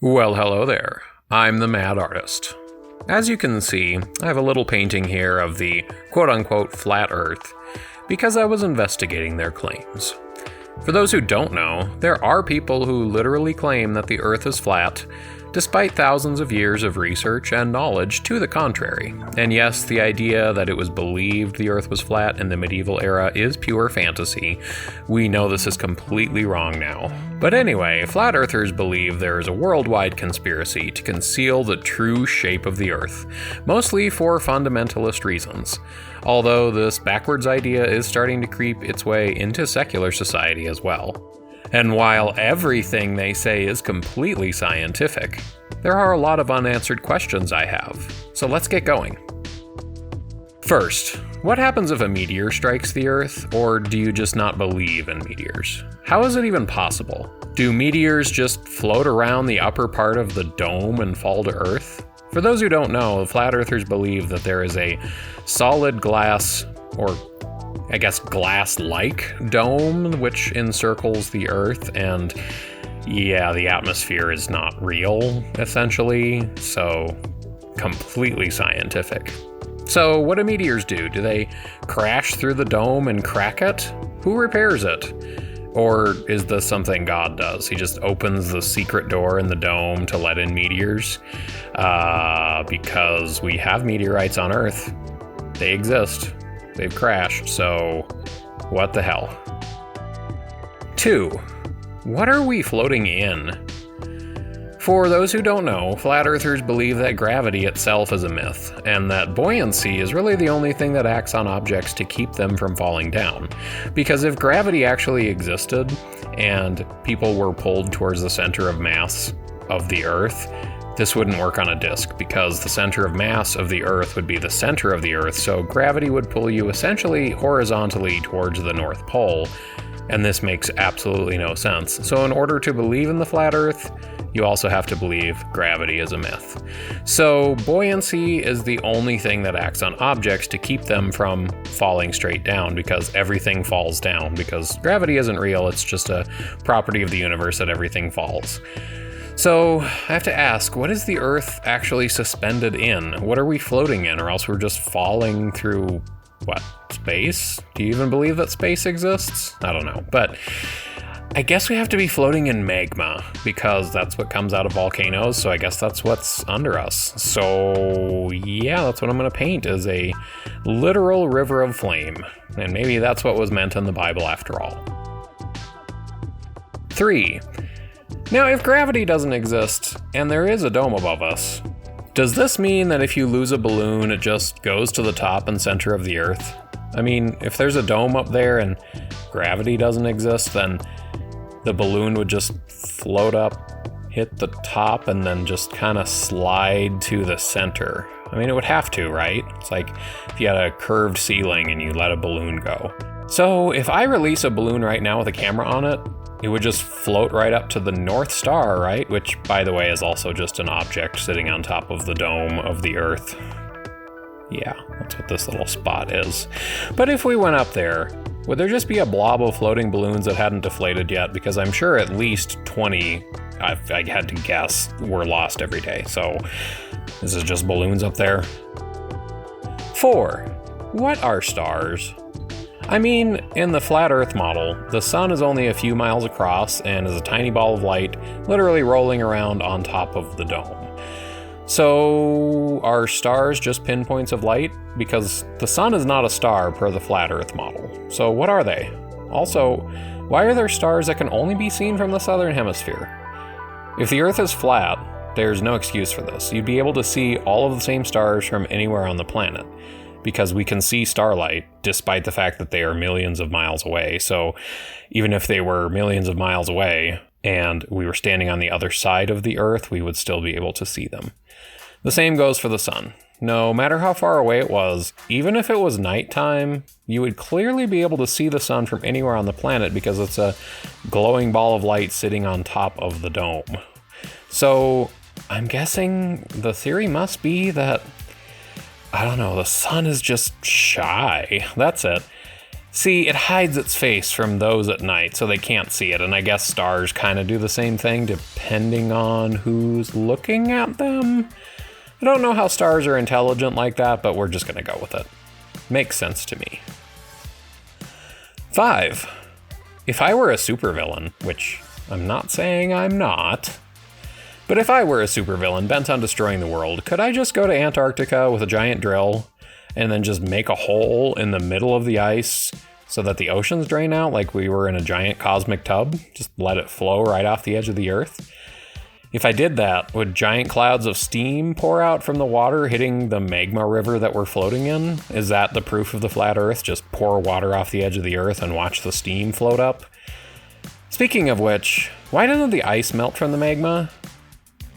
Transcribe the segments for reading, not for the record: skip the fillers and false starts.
Well, hello there. I'm the Mad Artist. As you can see, I have a little painting here of the quote-unquote flat Earth because I was investigating their claims. For those who don't know, there are people who literally claim that the Earth is flat, despite thousands of years of research and knowledge to the contrary. And yes, the idea that it was believed the Earth was flat in the medieval era is pure fantasy. We know this is completely wrong now. But anyway, flat earthers believe there is a worldwide conspiracy to conceal the true shape of the Earth, mostly for fundamentalist reasons. Although this backwards idea is starting to creep its way into secular society as well. And while everything they say is completely scientific, there are a lot of unanswered questions I have. So let's get going. First, what happens if a meteor strikes the Earth, or do you just not believe in meteors? How is it even possible? Do meteors just float around the upper part of the dome and fall to Earth? For those who don't know, flat earthers believe that there is a solid glass, or I guess glass-like dome which encircles the Earth, and yeah, the atmosphere is not real, essentially, so completely scientific. So what do meteors do? Do they crash through the dome and crack it? Who repairs it? Or is this something God does? He just opens the secret door in the dome to let in meteors? Because we have meteorites on Earth. They exist. They've crashed, so what the hell? 2. What are we floating in? For those who don't know, flat earthers believe that gravity itself is a myth, and that buoyancy is really the only thing that acts on objects to keep them from falling down. Because if gravity actually existed, and people were pulled towards the center of mass of the Earth, this wouldn't work on a disk, because the center of mass of the Earth would be the center of the Earth, so gravity would pull you essentially horizontally towards the North Pole, and this makes absolutely no sense. So in order to believe in the flat Earth, you also have to believe gravity is a myth. So buoyancy is the only thing that acts on objects to keep them from falling straight down, because everything falls down, because gravity isn't real, it's just a property of the universe that everything falls. So, I have to ask, what is the Earth actually suspended in? What are we floating in, or else we're just falling through, what, space? Do you even believe that space exists? I don't know, but I guess we have to be floating in magma, because that's what comes out of volcanoes, so I guess that's what's under us. So, yeah, that's what I'm going to paint, is a literal river of flame, and maybe that's what was meant in the Bible after all. 3. Now, if gravity doesn't exist, and there is a dome above us, does this mean that if you lose a balloon, it just goes to the top and center of the Earth? I mean, if there's a dome up there and gravity doesn't exist, then the balloon would just float up, hit the top, and then just kind of slide to the center. I mean, it would have to, right? It's like if you had a curved ceiling and you let a balloon go. So if I release a balloon right now with a camera on it, it would just float right up to the North Star, right? Which, by the way, is also just an object sitting on top of the dome of the Earth. Yeah, that's what this little spot is. But if we went up there, would there just be a blob of floating balloons that hadn't deflated yet? Because I'm sure at least 20, I had to guess, were lost every day. So this is just balloons up there. 4. What are stars? I mean, in the flat Earth model, the sun is only a few miles across and is a tiny ball of light literally rolling around on top of the dome. So are stars just pinpoints of light? Because the sun is not a star per the flat Earth model. So what are they? Also, why are there stars that can only be seen from the southern hemisphere? If the Earth is flat, there's no excuse for this. You'd be able to see all of the same stars from anywhere on the planet, because we can see starlight despite the fact that they are millions of miles away. So even if they were millions of miles away and we were standing on the other side of the Earth, we would still be able to see them. The same goes for the sun. No matter how far away it was, even if it was nighttime, you would clearly be able to see the sun from anywhere on the planet because it's a glowing ball of light sitting on top of the dome. So I'm guessing the theory must be that, I don't know, the sun is just shy. That's it. See, it hides its face from those at night, so they can't see it, and I guess stars kind of do the same thing depending on who's looking at them. I don't know how stars are intelligent like that, but we're just gonna go with it. Makes sense to me. 5. If I were a supervillain, which I'm not saying I'm not, but if I were a supervillain bent on destroying the world, could I just go to Antarctica with a giant drill and then just make a hole in the middle of the ice so that the oceans drain out like we were in a giant cosmic tub? Just let it flow right off the edge of the Earth? If I did that, would giant clouds of steam pour out from the water hitting the magma river that we're floating in? Is that the proof of the flat Earth? Just pour water off the edge of the Earth and watch the steam float up? Speaking of which, why doesn't the ice melt from the magma?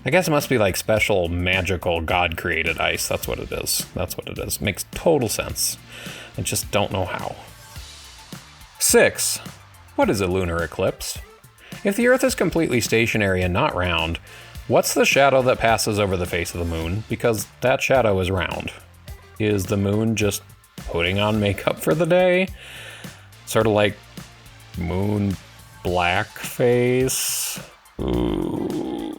I guess it must be like special, magical, God-created ice. That's what it is. That's what it is. Makes total sense. I just don't know how. 6. What is a lunar eclipse? If the Earth is completely stationary and not round, what's the shadow that passes over the face of the moon? Because that shadow is round. Is the moon just putting on makeup for the day? Sort of like moon blackface? Ooh.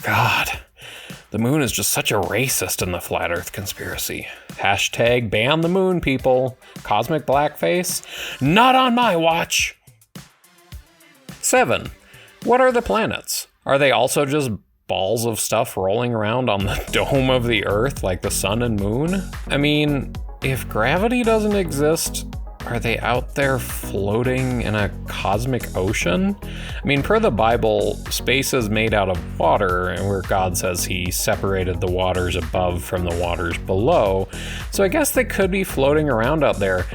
God, the moon is just such a racist in the flat Earth conspiracy. Hashtag ban the moon, people. Cosmic blackface? Not on my watch. 7. What are the planets? Are they also just balls of stuff rolling around on the dome of the Earth like the sun and moon? I mean, if gravity doesn't exist, are they out there floating in a cosmic ocean? I mean, per the Bible, space is made out of water, and where God says he separated the waters above from the waters below. So I guess they could be floating around out there,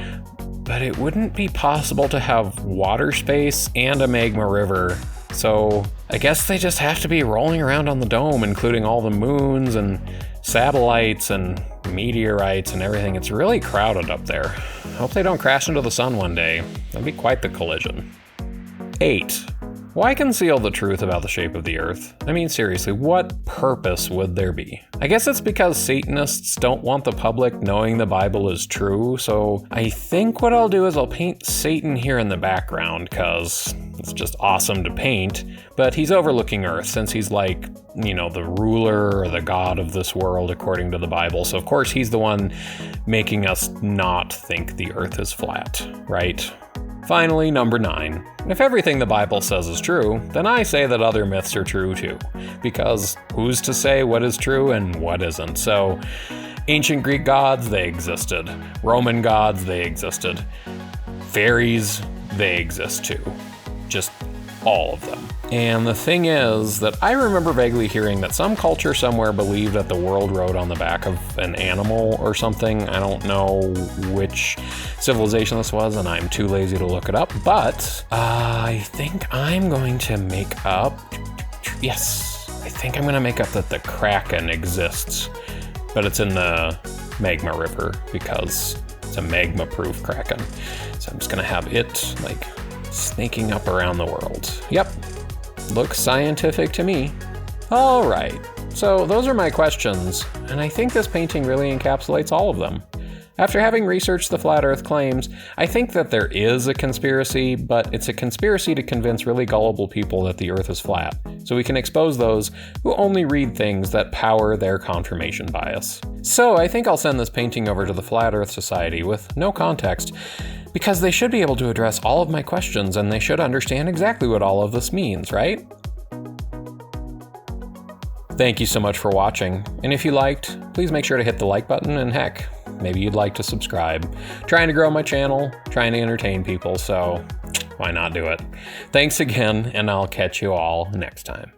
but it wouldn't be possible to have water space and a magma river. So I guess they just have to be rolling around on the dome, including all the moons and satellites and meteorites and everything. It's really crowded up there. I hope they don't crash into the sun one day. That'd be quite the collision. 8. Why conceal the truth about the shape of the Earth? I mean, seriously, what purpose would there be? I guess it's because Satanists don't want the public knowing the Bible is true, so I think what I'll do is I'll paint Satan here in the background, because it's just awesome to paint, but he's overlooking Earth since he's like, you know, the ruler or the god of this world according to the Bible, so of course he's the one making us not think the Earth is flat, right? Finally, number 9. If everything the Bible says is true, then I say that other myths are true too. Because who's to say what is true and what isn't? So, ancient Greek gods, they existed. Roman gods, they existed. Fairies, they exist too. Just all of them. And the thing is that I remember vaguely hearing that some culture somewhere believed that the world rode on the back of an animal or something. I don't know which civilization this was, and I'm too lazy to look it up, but I think I'm going to make up... Yes, I think I'm going to make up that the Kraken exists, but it's in the magma river because it's a magma-proof Kraken. So I'm just going to have it, like, snaking up around the world. Yep. Looks scientific to me. All right, so those are my questions, and I think this painting really encapsulates all of them. After having researched the flat Earth claims, I think that there is a conspiracy, but it's a conspiracy to convince really gullible people that the Earth is flat, so we can expose those who only read things that power their confirmation bias. So I think I'll send this painting over to the Flat Earth Society with no context, because they should be able to address all of my questions and they should understand exactly what all of this means, right? Thank you so much for watching, and if you liked, please make sure to hit the like button, and heck, maybe you'd like to subscribe. Trying to grow my channel, trying to entertain people, so why not do it? Thanks again, and I'll catch you all next time.